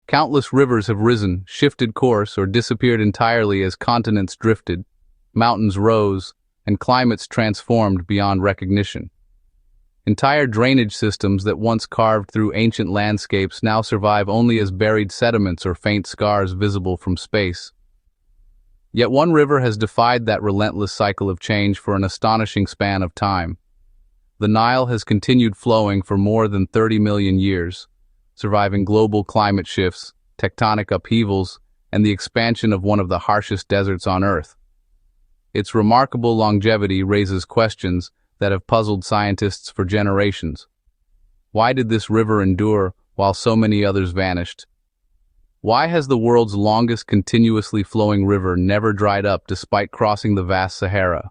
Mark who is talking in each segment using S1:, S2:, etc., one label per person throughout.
S1: Countless rivers have risen, shifted course, or disappeared entirely as continents drifted, mountains rose, and climates transformed beyond recognition. Entire drainage systems that once carved through ancient landscapes now survive only as buried sediments or faint scars visible from space. Yet one river has defied that relentless cycle of change for an astonishing span of time. The Nile has continued flowing for more than 30 million years, surviving global climate shifts, tectonic upheavals, and the expansion of one of the harshest deserts on Earth. Its remarkable longevity raises questions that have puzzled scientists for generations. Why did this river endure while so many others vanished? Why has the world's longest continuously flowing river never dried up despite crossing the vast Sahara?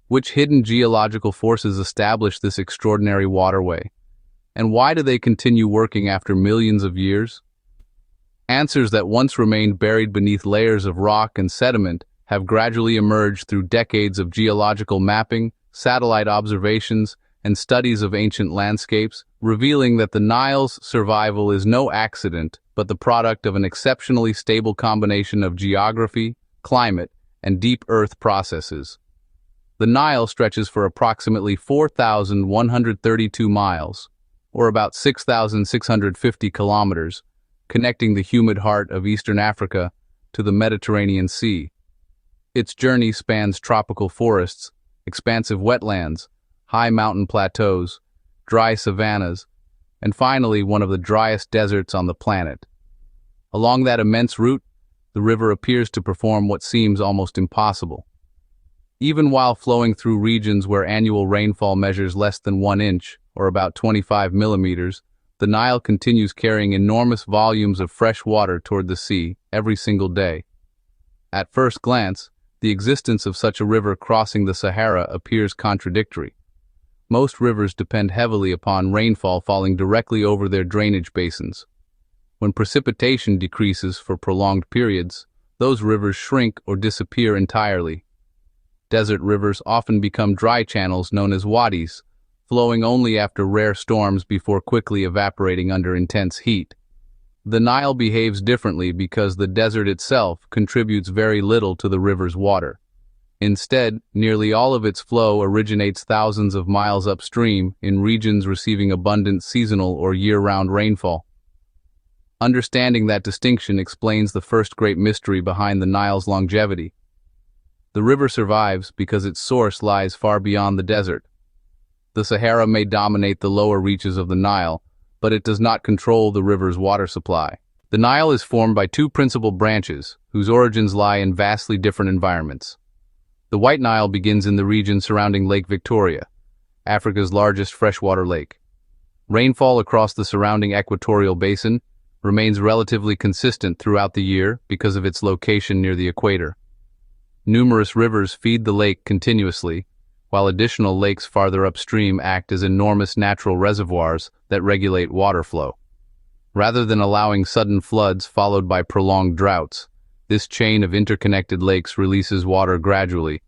S1: Which hidden geological forces established this extraordinary waterway? And why do they continue working after millions of years? Answers that once remained buried beneath layers of rock and sediment have gradually emerged through decades of geological mapping, satellite observations, and studies of ancient landscapes, revealing that the Nile's survival is no accident, but the product of an exceptionally stable combination of geography, climate, and deep earth processes. The Nile stretches for approximately 4,132 miles, or about 6,650 kilometers, connecting the humid heart of eastern Africa to the Mediterranean Sea. Its journey spans tropical forests, expansive wetlands, high mountain plateaus, dry savannas, and finally one of the driest deserts on the planet. Along that immense route, the river appears to perform what seems almost impossible. Even while flowing through regions where annual rainfall measures less than 1 inch, or about 25 millimeters, the Nile continues carrying enormous volumes of fresh water toward the sea every single day. At first glance, the existence of such a river crossing the Sahara appears contradictory. Most rivers depend heavily upon rainfall falling directly over their drainage basins. When precipitation decreases for prolonged periods, those rivers shrink or disappear entirely. Desert rivers often become dry channels known as wadis, flowing only after rare storms before quickly evaporating under intense heat. The Nile behaves differently because the desert itself contributes very little to the river's water. Instead, nearly all of its flow originates thousands of miles upstream in regions receiving abundant seasonal or year-round rainfall. Understanding that distinction explains the first great mystery behind the Nile's longevity. The river survives because its source lies far beyond the desert. The Sahara may dominate the lower reaches of the Nile, but it does not control the river's water supply. The Nile is formed by two principal branches, whose origins lie in vastly different environments. The White Nile begins in the region surrounding Lake Victoria, Africa's largest freshwater lake. Rainfall across the surrounding equatorial basin remains relatively consistent throughout the year because of its location near the equator. Numerous rivers feed the lake continuously, while additional lakes farther upstream act as enormous natural reservoirs that regulate water flow. Rather than allowing sudden floods followed by prolonged droughts, this chain of interconnected lakes releases water gradually,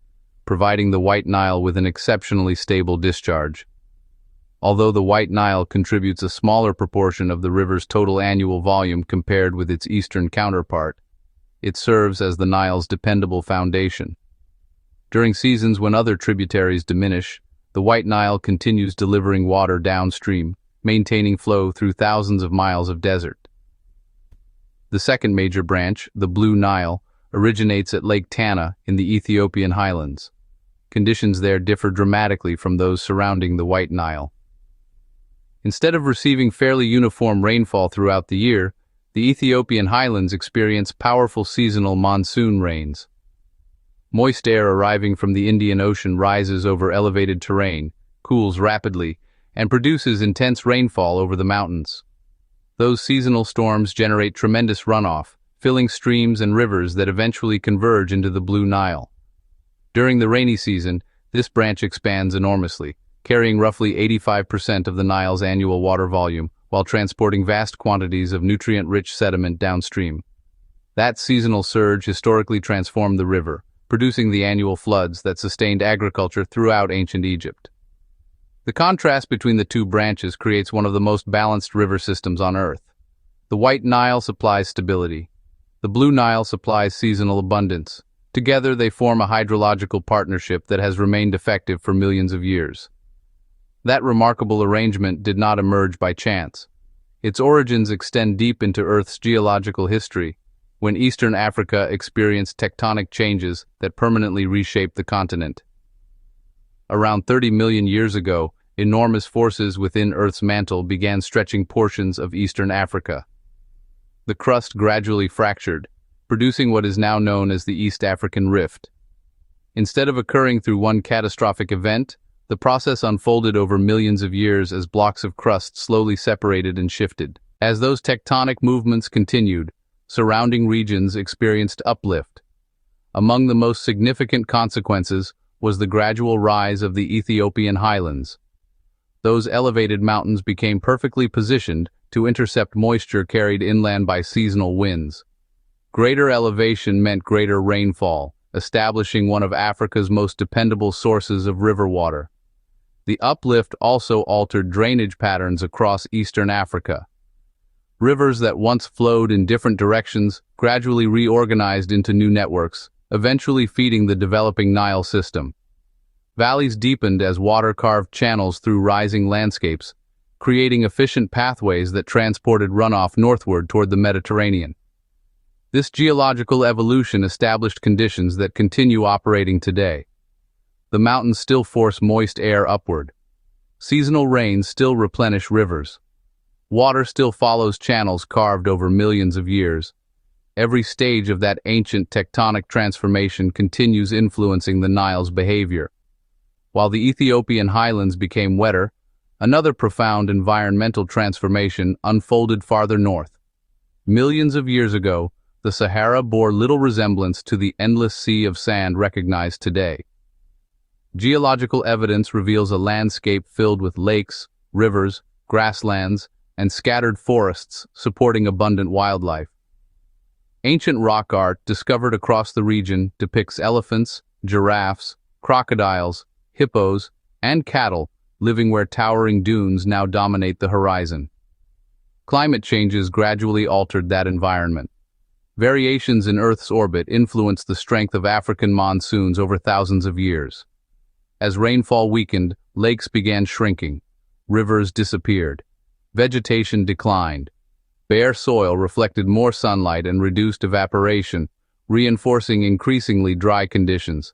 S1: providing the White Nile with an exceptionally stable discharge. Although the White Nile contributes a smaller proportion of the river's total annual volume compared with its eastern counterpart, it serves as the Nile's dependable foundation. During seasons when other tributaries diminish, the White Nile continues delivering water downstream, maintaining flow through thousands of miles of desert. The second major branch, the Blue Nile, originates at Lake Tana in the Ethiopian highlands. Conditions there differ dramatically from those surrounding the White Nile. Instead of receiving fairly uniform rainfall throughout the year, the Ethiopian highlands experience powerful seasonal monsoon rains. Moist air arriving from the Indian Ocean rises over elevated terrain, cools rapidly, and produces intense rainfall over the mountains. Those seasonal storms generate tremendous runoff, filling streams and rivers that eventually converge into the Blue Nile. During the rainy season, this branch expands enormously, carrying roughly 85% of the Nile's annual water volume, while transporting vast quantities of nutrient-rich sediment downstream. That seasonal surge historically transformed the river, producing the annual floods that sustained agriculture throughout ancient Egypt. The contrast between the two branches creates one of the most balanced river systems on Earth. The White Nile supplies stability. The Blue Nile supplies seasonal abundance. Together they form a hydrological partnership that has remained effective for millions of years. That remarkable arrangement did not emerge by chance. Its origins extend deep into Earth's geological history, when Eastern Africa experienced tectonic changes that permanently reshaped the continent. Around 30 million years ago, enormous forces within Earth's mantle began stretching portions of Eastern Africa. The crust gradually fractured, producing what is now known as the East African Rift. Instead of occurring through one catastrophic event, the process unfolded over millions of years as blocks of crust slowly separated and shifted. As those tectonic movements continued, surrounding regions experienced uplift. Among the most significant consequences was the gradual rise of the Ethiopian highlands. Those elevated mountains became perfectly positioned to intercept moisture carried inland by seasonal winds. Greater elevation meant greater rainfall, establishing one of Africa's most dependable sources of river water. The uplift also altered drainage patterns across eastern Africa. Rivers that once flowed in different directions gradually reorganized into new networks, eventually feeding the developing Nile system. Valleys deepened as water carved channels through rising landscapes, creating efficient pathways that transported runoff northward toward the Mediterranean. This geological evolution established conditions that continue operating today. The mountains still force moist air upward. Seasonal rains still replenish rivers. Water still follows channels carved over millions of years. Every stage of that ancient tectonic transformation continues influencing the Nile's behavior. While the Ethiopian highlands became wetter, another profound environmental transformation unfolded farther north. Millions of years ago, the Sahara bore little resemblance to the endless sea of sand recognized today. Geological evidence reveals a landscape filled with lakes, rivers, grasslands, and scattered forests supporting abundant wildlife. Ancient rock art discovered across the region depicts elephants, giraffes, crocodiles, hippos, and cattle living where towering dunes now dominate the horizon. Climate changes gradually altered that environment. Variations in Earth's orbit influenced the strength of African monsoons over thousands of years. As rainfall weakened, lakes began shrinking, rivers disappeared, vegetation declined. Bare soil reflected more sunlight and reduced evaporation, reinforcing increasingly dry conditions.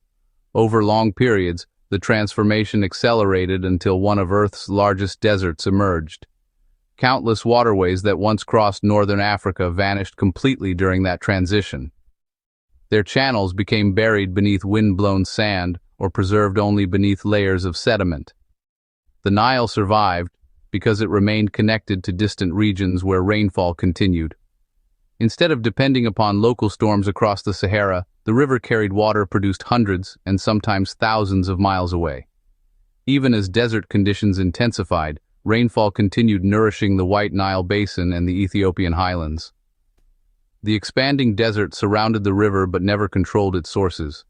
S1: Over long periods, the transformation accelerated until one of Earth's largest deserts emerged. Countless waterways that once crossed northern Africa vanished completely during that transition. Their channels became buried beneath wind-blown sand or preserved only beneath layers of sediment. The Nile survived because it remained connected to distant regions where rainfall continued. Instead of depending upon local storms across the Sahara, the river carried water produced hundreds and sometimes thousands of miles away. Even as desert conditions intensified, rainfall continued nourishing the White Nile basin and the Ethiopian highlands. The expanding desert surrounded the river but never controlled its sources.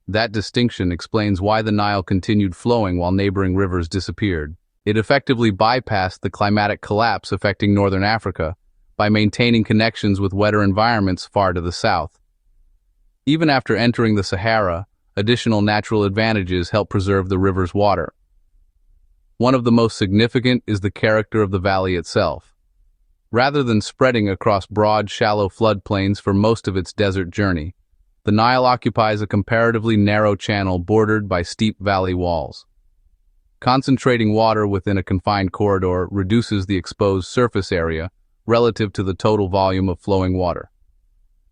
S1: That distinction explains why the Nile continued flowing while neighboring rivers disappeared. It effectively bypassed the climatic collapse affecting northern Africa by maintaining connections with wetter environments far to the south. Even after entering the Sahara, additional natural advantages help preserve the river's water. One of the most significant is the character of the valley itself. Rather than spreading across broad, shallow floodplains for most of its desert journey, the Nile occupies a comparatively narrow channel bordered by steep valley walls. Concentrating water within a confined corridor reduces the exposed surface area relative to the total volume of flowing water.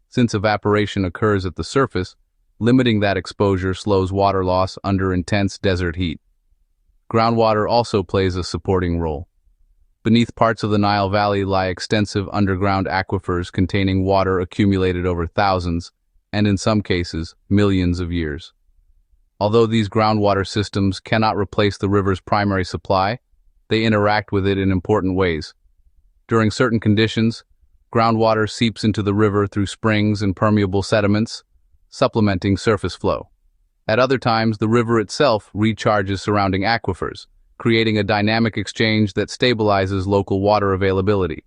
S1: Since evaporation occurs at the surface, limiting that exposure slows water loss under intense desert heat. Groundwater also plays a supporting role. Beneath parts of the Nile Valley lie extensive underground aquifers containing water accumulated over thousands, and in some cases, millions of years. Although these groundwater systems cannot replace the river's primary supply, they interact with it in important ways. During certain conditions, groundwater seeps into the river through springs and permeable sediments, supplementing surface flow. At other times, the river itself recharges surrounding aquifers, creating a dynamic exchange that stabilizes local water availability.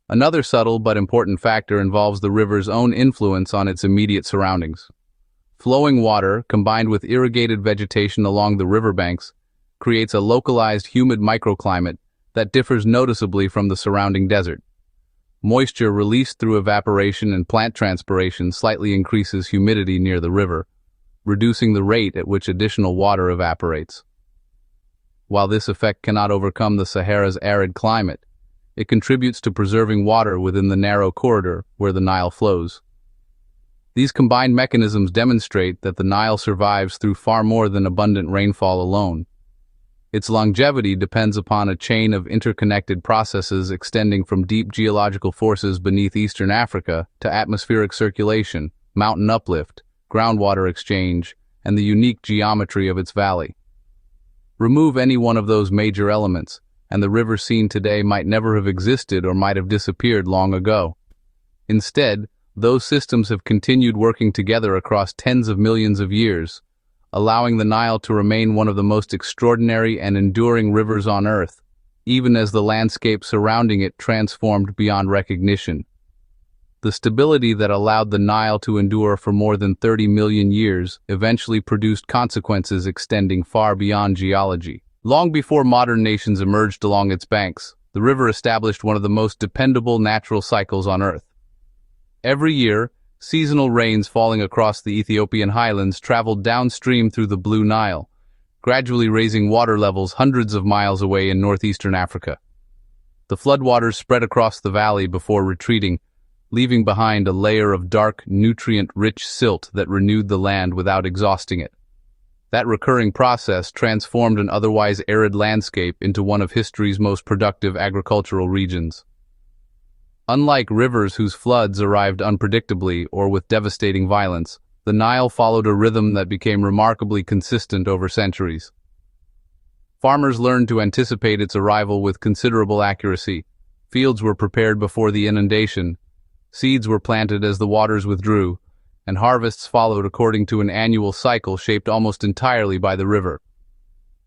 S1: Another subtle but important factor involves the river's own influence on its immediate surroundings. Flowing water, combined with irrigated vegetation along the riverbanks, creates a localized humid microclimate that differs noticeably from the surrounding desert. Moisture released through evaporation and plant transpiration slightly increases humidity near the river, reducing the rate at which additional water evaporates. While this effect cannot overcome the Sahara's arid climate, it contributes to preserving water within the narrow corridor where the Nile flows. These combined mechanisms demonstrate that the Nile survives through far more than abundant rainfall alone. Its longevity depends upon a chain of interconnected processes extending from deep geological forces beneath eastern Africa to atmospheric circulation, mountain uplift, groundwater exchange, and the unique geometry of its valley. Remove any one of those major elements, and the river seen today might never have existed or might have disappeared long ago. Instead, those systems have continued working together across tens of millions of years, allowing the Nile to remain one of the most extraordinary and enduring rivers on Earth, even as the landscape surrounding it transformed beyond recognition. The stability that allowed the Nile to endure for more than 30 million years eventually produced consequences extending far beyond geology. Long before modern nations emerged along its banks, the river established one of the most dependable natural cycles on Earth. Every year, seasonal rains falling across the Ethiopian highlands traveled downstream through the Blue Nile, gradually raising water levels hundreds of miles away in northeastern Africa. The floodwaters spread across the valley before retreating, leaving behind a layer of dark, nutrient-rich silt that renewed the land without exhausting it. That recurring process transformed an otherwise arid landscape into one of history's most productive agricultural regions. Unlike rivers whose floods arrived unpredictably or with devastating violence, the Nile followed a rhythm that became remarkably consistent over centuries. Farmers learned to anticipate its arrival with considerable accuracy. Fields were prepared before the inundation, seeds were planted as the waters withdrew, and harvests followed according to an annual cycle shaped almost entirely by the river.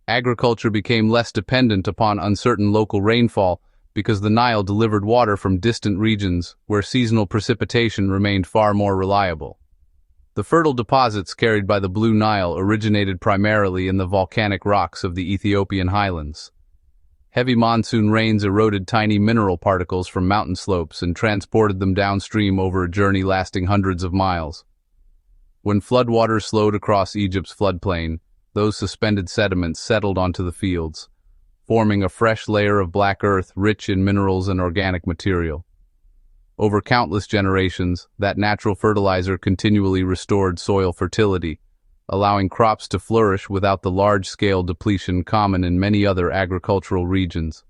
S1: Agriculture became less dependent upon uncertain local rainfall because the Nile delivered water from distant regions where seasonal precipitation remained far more reliable. The fertile deposits carried by the Blue Nile originated primarily in the volcanic rocks of the Ethiopian highlands. Heavy monsoon rains eroded tiny mineral particles from mountain slopes and transported them downstream over a journey lasting hundreds of miles. When floodwaters slowed across Egypt's floodplain, those suspended sediments settled onto the fields, forming a fresh layer of black earth rich in minerals and organic material. Over countless generations, that natural fertilizer continually restored soil fertility, allowing crops to flourish without the large-scale depletion common in many other agricultural regions.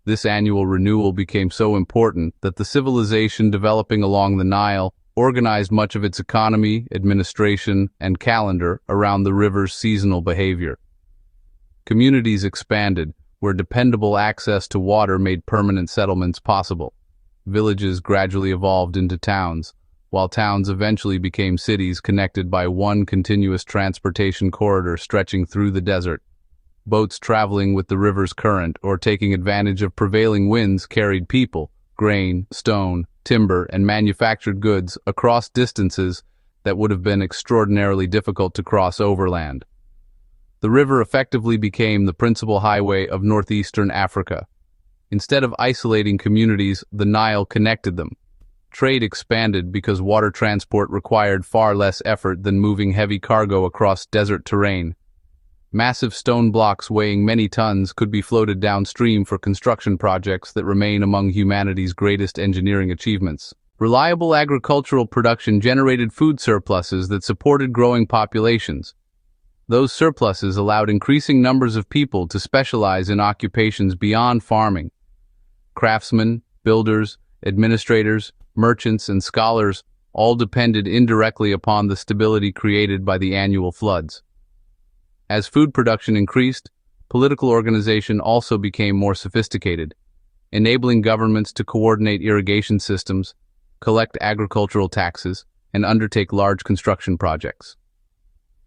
S1: This annual renewal became so important that the civilization developing along the Nile organized much of its economy, administration, and calendar around the river's seasonal behavior. Communities expanded, where dependable access to water made permanent settlements possible. Villages gradually evolved into towns, while towns eventually became cities connected by one continuous transportation corridor stretching through the desert. Boats traveling with the river's current or taking advantage of prevailing winds carried people, grain, stone, timber, and manufactured goods across distances that would have been extraordinarily difficult to cross overland. The river effectively became the principal highway of northeastern Africa. Instead of isolating communities, the Nile connected them. Trade expanded because water transport required far less effort than moving heavy cargo across desert terrain. Massive stone blocks weighing many tons could be floated downstream for construction projects that remain among humanity's greatest engineering achievements. Reliable agricultural production generated food surpluses that supported growing populations. Those surpluses allowed increasing numbers of people to specialize in occupations beyond farming. Craftsmen, builders, administrators, merchants, and scholars all depended indirectly upon the stability created by the annual floods. As food production increased, political organization also became more sophisticated, enabling governments to coordinate irrigation systems, collect agricultural taxes, and undertake large construction projects.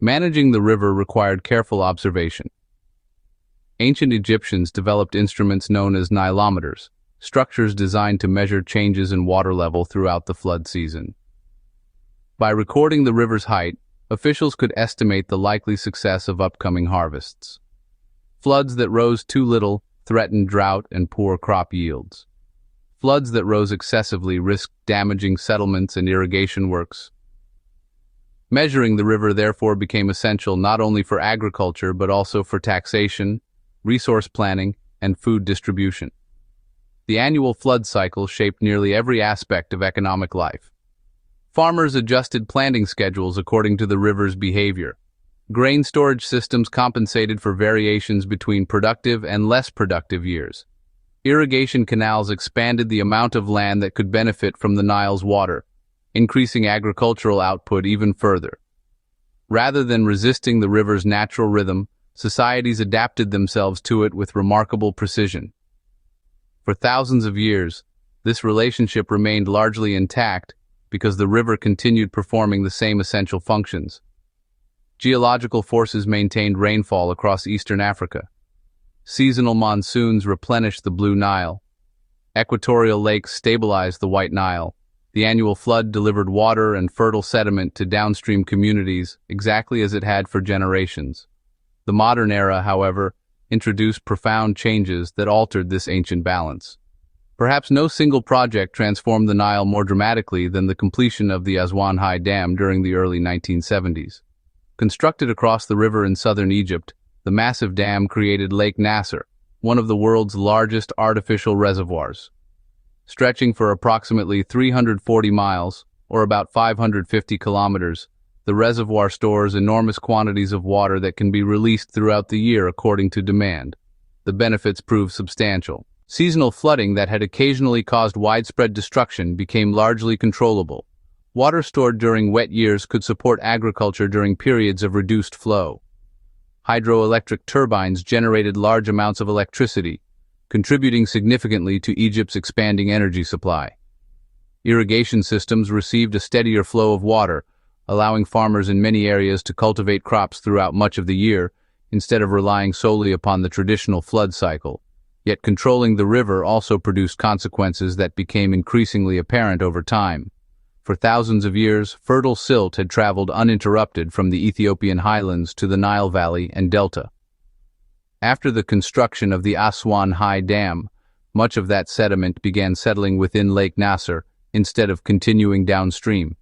S1: Managing the river required careful observation. Ancient Egyptians developed instruments known as nilometers, structures designed to measure changes in water level throughout the flood season. By recording the river's height, officials could estimate the likely success of upcoming harvests. Floods that rose too little threatened drought and poor crop yields. Floods that rose excessively risked damaging settlements and irrigation works. Measuring the river therefore became essential not only for agriculture but also for taxation, resource planning, and food distribution. The annual flood cycle shaped nearly every aspect of economic life. Farmers adjusted planting schedules according to the river's behavior. Grain storage systems compensated for variations between productive and less productive years. Irrigation canals expanded the amount of land that could benefit from the Nile's water, increasing agricultural output even further. Rather than resisting the river's natural rhythm, societies adapted themselves to it with remarkable precision. For thousands of years, this relationship remained largely intact because the river continued performing the same essential functions. Geological forces maintained rainfall across eastern Africa. Seasonal monsoons replenished the Blue Nile. Equatorial lakes stabilized the White Nile. The annual flood delivered water and fertile sediment to downstream communities exactly as it had for generations. The modern era, however, introduced profound changes that altered this ancient balance. Perhaps no single project transformed the Nile more dramatically than the completion of the Aswan High Dam during the early 1970s. Constructed across the river in southern Egypt, the massive dam created Lake Nasser, one of the world's largest artificial reservoirs. Stretching for approximately 340 miles, or about 550 kilometers, the reservoir stores enormous quantities of water that can be released throughout the year according to demand. The benefits proved substantial. Seasonal flooding that had occasionally caused widespread destruction became largely controllable. Water stored during wet years could support agriculture during periods of reduced flow. Hydroelectric turbines generated large amounts of electricity, contributing significantly to Egypt's expanding energy supply. Irrigation systems received a steadier flow of water, allowing farmers in many areas to cultivate crops throughout much of the year, instead of relying solely upon the traditional flood cycle. Yet controlling the river also produced consequences that became increasingly apparent over time. For thousands of years, fertile silt had traveled uninterrupted from the Ethiopian highlands to the Nile Valley and Delta. After the construction of the Aswan High Dam, much of that sediment began settling within Lake Nasser instead of continuing downstream.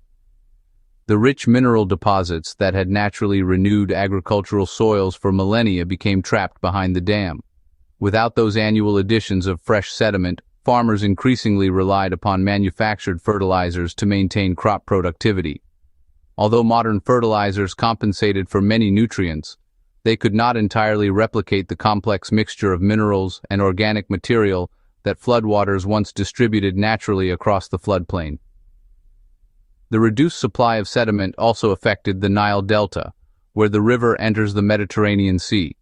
S1: The rich mineral deposits that had naturally renewed agricultural soils for millennia became trapped behind the dam. Without those annual additions of fresh sediment, farmers increasingly relied upon manufactured fertilizers to maintain crop productivity. Although modern fertilizers compensated for many nutrients, they could not entirely replicate the complex mixture of minerals and organic material that floodwaters once distributed naturally across the floodplain. The reduced supply of sediment also affected the Nile Delta, where the river enters the Mediterranean Sea.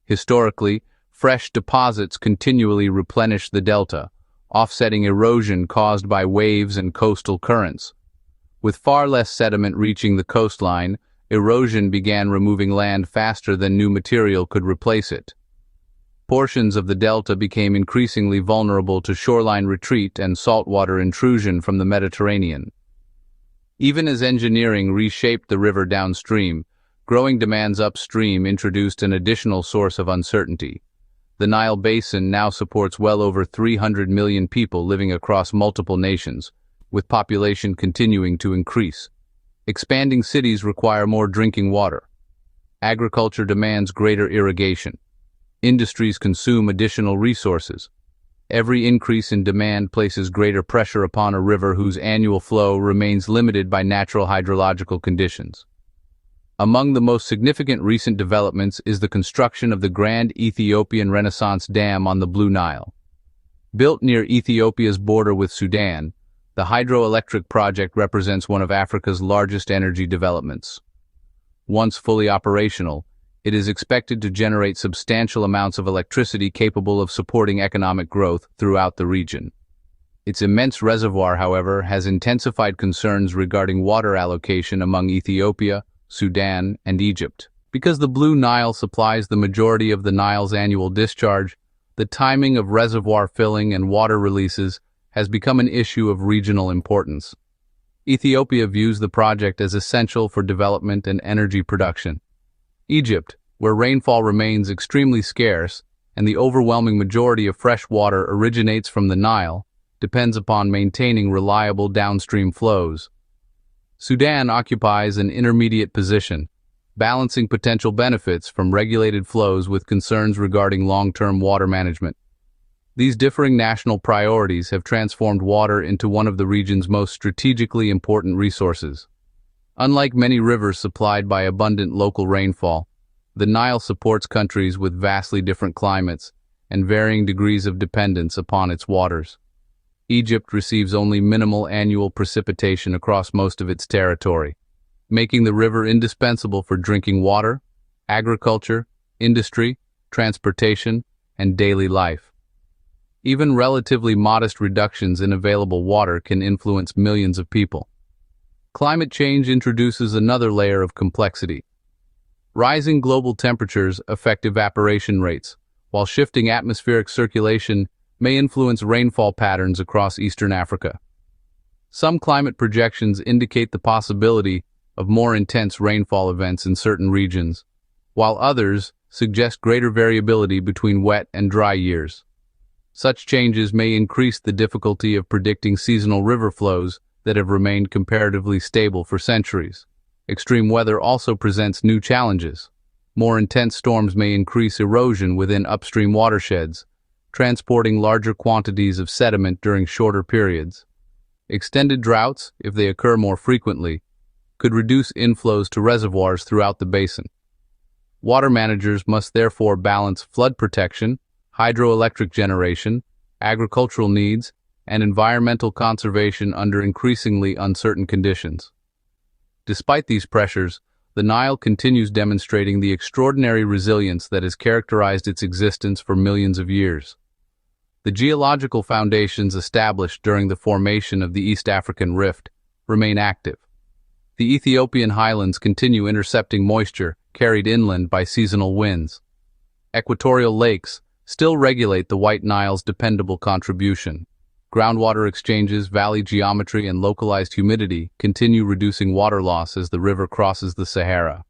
S1: Historically, fresh deposits continually replenished the delta, offsetting erosion caused by waves and coastal currents. With far less sediment reaching the coastline, erosion began removing land faster than new material could replace it. Portions of the delta became increasingly vulnerable to shoreline retreat and saltwater intrusion from the Mediterranean. Even as engineering reshaped the river downstream, growing demands upstream introduced an additional source of uncertainty. The Nile Basin now supports well over 300 million people living across multiple nations, with population continuing to increase. Expanding cities require more drinking water. Agriculture demands greater irrigation. Industries consume additional resources. Every increase in demand places greater pressure upon a river whose annual flow remains limited by natural hydrological conditions. Among the most significant recent developments is the construction of the Grand Ethiopian Renaissance Dam on the Blue Nile. Built near Ethiopia's border with Sudan, the hydroelectric project represents one of Africa's largest energy developments. Once fully operational, it is expected to generate substantial amounts of electricity capable of supporting economic growth throughout the region. Its immense reservoir, however, has intensified concerns regarding water allocation among Ethiopia, Sudan, and Egypt. Because the Blue Nile supplies the majority of the Nile's annual discharge, the timing of reservoir filling and water releases has become an issue of regional importance. Ethiopia views the project as essential for development and energy production. Egypt, where rainfall remains extremely scarce and the overwhelming majority of fresh water originates from the Nile, depends upon maintaining reliable downstream flows. Sudan occupies an intermediate position, balancing potential benefits from regulated flows with concerns regarding long-term water management. These differing national priorities have transformed water into one of the region's most strategically important resources. Unlike many rivers supplied by abundant local rainfall, the Nile supports countries with vastly different climates and varying degrees of dependence upon its waters. Egypt receives only minimal annual precipitation across most of its territory, making the river indispensable for drinking water, agriculture, industry, transportation, and daily life. Even relatively modest reductions in available water can influence millions of people. Climate change introduces another layer of complexity. Rising global temperatures affect evaporation rates, while shifting atmospheric circulation may influence rainfall patterns across Eastern Africa. Some climate projections indicate the possibility of more intense rainfall events in certain regions, while others suggest greater variability between wet and dry years. Such changes may increase the difficulty of predicting seasonal river flows that have remained comparatively stable for centuries. Extreme weather also presents new challenges. More intense storms may increase erosion within upstream watersheds, transporting larger quantities of sediment during shorter periods. Extended droughts, if they occur more frequently, could reduce inflows to reservoirs throughout the basin. Water managers must therefore balance flood protection, hydroelectric generation, agricultural needs, and environmental conservation under increasingly uncertain conditions. Despite these pressures, the Nile continues demonstrating the extraordinary resilience that has characterized its existence for millions of years. The geological foundations established during the formation of the East African Rift remain active. The Ethiopian highlands continue intercepting moisture carried inland by seasonal winds. Equatorial lakes still regulate the White Nile's dependable contribution. Groundwater exchanges, valley geometry, and localized humidity continue reducing water loss as the river crosses the Sahara.